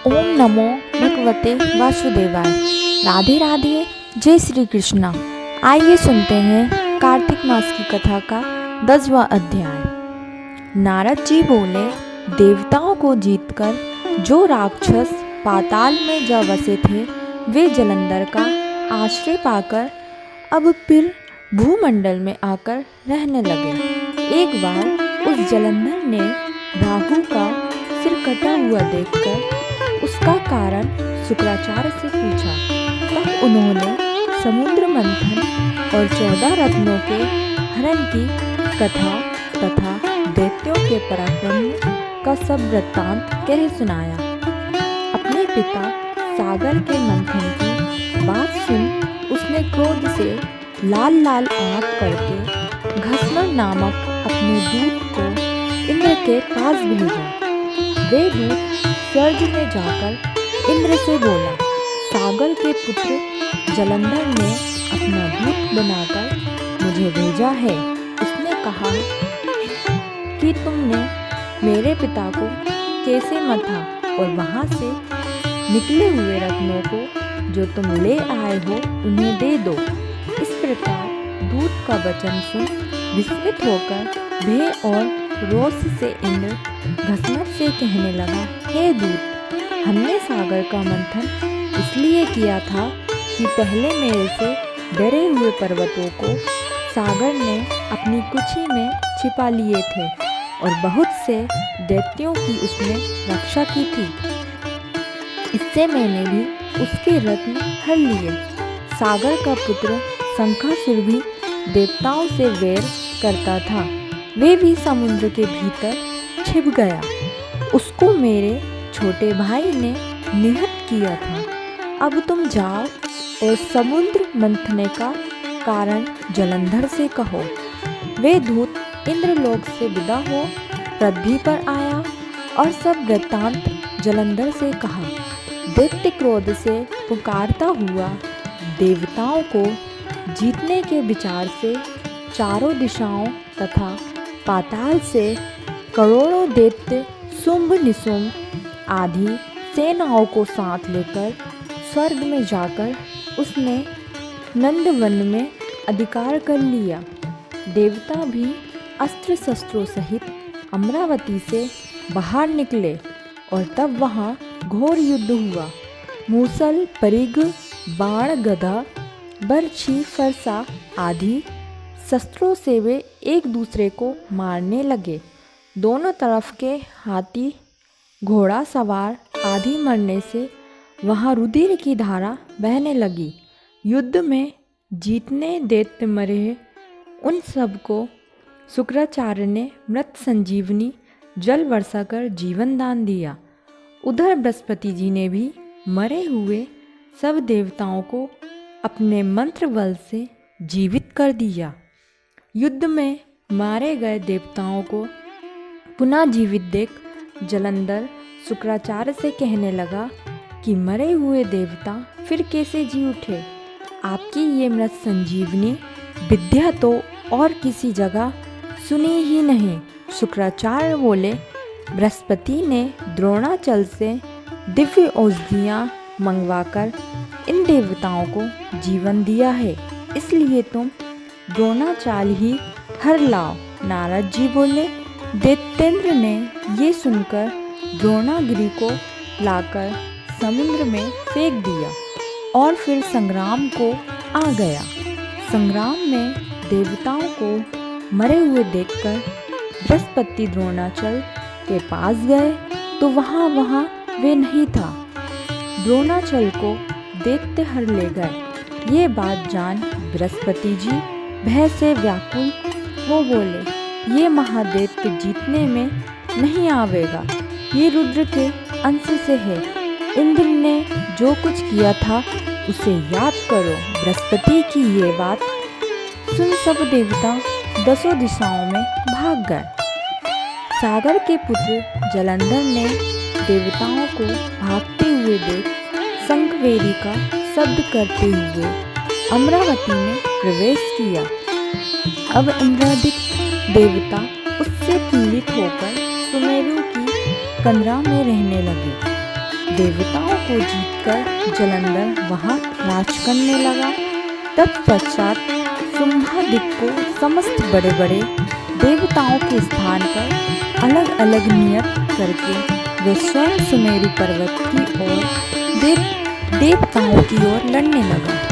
ओम नमो भगवते वासुदेवाय। राधे राधे, जय श्री कृष्णा। आइए सुनते हैं कार्तिक मास की कथा का 10वां अध्याय। नारद जी बोले, देवताओं को जीतकर जो राक्षस पाताल में जा बसे थे, वे जलंधर का आश्रय पाकर अब फिर भूमंडल में आकर रहने लगे। एक बार उस जलंधर ने राहु का सिर कटा हुआ देखकर उसका कारण शुक्राचार्य से पूछा। तब उन्होंने समुद्र मंथन और 14 रत्नों के हरण की कथा तथा दैत्यों के पराक्रम का सब वृत्तांत कह सुनाया। अपने पिता सागर के मंथन की बात सुन उसने क्रोध से लाल लाल आंख करके घसमर नामक अपने दूत को इंद्र के पास भेजा। वे दूत स्वर्ग में जाकर इंद्र से बोला, सागर के पुत्र जलंधर ने अपना दूत बनाकर मुझे भेजा है। उसने कहा कि तुमने मेरे पिता को कैसे मथा और वहाँ से निकले हुए रत्नों को जो तुम ले आए हो उन्हें दे दो। इस प्रकार दूत का वचन सुन विस्मित होकर भय और रोष से इंद्र घसमट से कहने लगा, हे दूत, हमने सागर का मंथन इसलिए किया था कि पहले मेरे से डरे हुए पर्वतों को सागर ने अपनी कुक्षी में छिपा लिए थे और बहुत से दैत्यों की उसने रक्षा की थी। इससे मैंने भी उसके रत्न हर लिए। सागर का पुत्र शंखासुर भी देवताओं से वैर करता था, वे भी समुद्र के भीतर छिप गया। उसको मेरे छोटे भाई ने निहत किया था। अब तुम जाओ और समुद्र मंथने का कारण जलंधर से कहो। वे दूत इंद्रलोक से विदा हो पृथ्वी पर आया और सब वृत्तांत जलंधर से कहा। दैत्य क्रोध से पुकारता हुआ देवताओं को जीतने के विचार से चारों दिशाओं तथा पाताल से करोड़ों दैत्य शुंभ निशुंभ आदि सेनाओं को साथ लेकर स्वर्ग में जाकर उसने नंदवन में अधिकार कर लिया। देवता भी अस्त्र शस्त्रों सहित अमरावती से बाहर निकले और तब वहाँ घोर युद्ध हुआ। मूसल, परिग, बाण, गदा, बरछी, फरसा आदि शस्त्रों से वे एक दूसरे को मारने लगे। दोनों तरफ के हाथी, घोड़ा सवार आदि मरने से वहाँ रुधिर की धारा बहने लगी। युद्ध में जीतने दैत्य मरे उन सबको शुक्राचार्य ने मृत संजीवनी जल वर्षा कर जीवन दान दिया। उधर बृहस्पति जी ने भी मरे हुए सब देवताओं को अपने मंत्र बल से जीवित कर दिया। युद्ध में मारे गए देवताओं को पुनः जीवित देख जलंधर शुक्राचार्य से कहने लगा कि मरे हुए देवता फिर कैसे जी उठे। आपकी ये मृत संजीवनी विद्या तो और किसी जगह सुनी ही नहीं। शुक्राचार्य बोले, बृहस्पति ने द्रोणाचल से दिव्य औषधियाँ मंगवाकर इन देवताओं को जीवन दिया है, इसलिए तुम द्रोणाचाल ही हर लाओ। नारद जी बोले, दैत्येंद्र ने ये सुनकर द्रोणागिरि को लाकर समुद्र में फेंक दिया और फिर संग्राम को आ गया। संग्राम में देवताओं को मरे हुए देखकर बृहस्पति द्रोणाचल के पास गए तो वहाँ वे नहीं था। द्रोणाचल को दैत्य हर ले गए। ये बात जान बृहस्पति जी भय से व्याकुल हो बोले, ये महादैत्य जीतने में नहीं आवेगा, ये रुद्र के अंश से है। इंद्र ने जो कुछ किया था उसे याद करो। बृहस्पति की ये बात सुन सब देवता 10 दिशाओं में भाग गए। सागर के पुत्र जलंधर ने देवताओं को भागते हुए देख शंखवेरी का शब्द करते हुए अमरावती में प्रवेश किया। अब इंद्रादिक देवता उससे पीड़ित होकर सुमेरु की कंदरा में रहने लगे। देवताओं को जीतकर जलंधर वहाँ राज करने लगा। तत्पश्चात शुंभनिक को समस्त बड़े बड़े देवताओं के स्थान पर अलग अलग नियत करके वे स्वयं सुमेरु पर्वत की ओर देवताओं की ओर लड़ने लगा।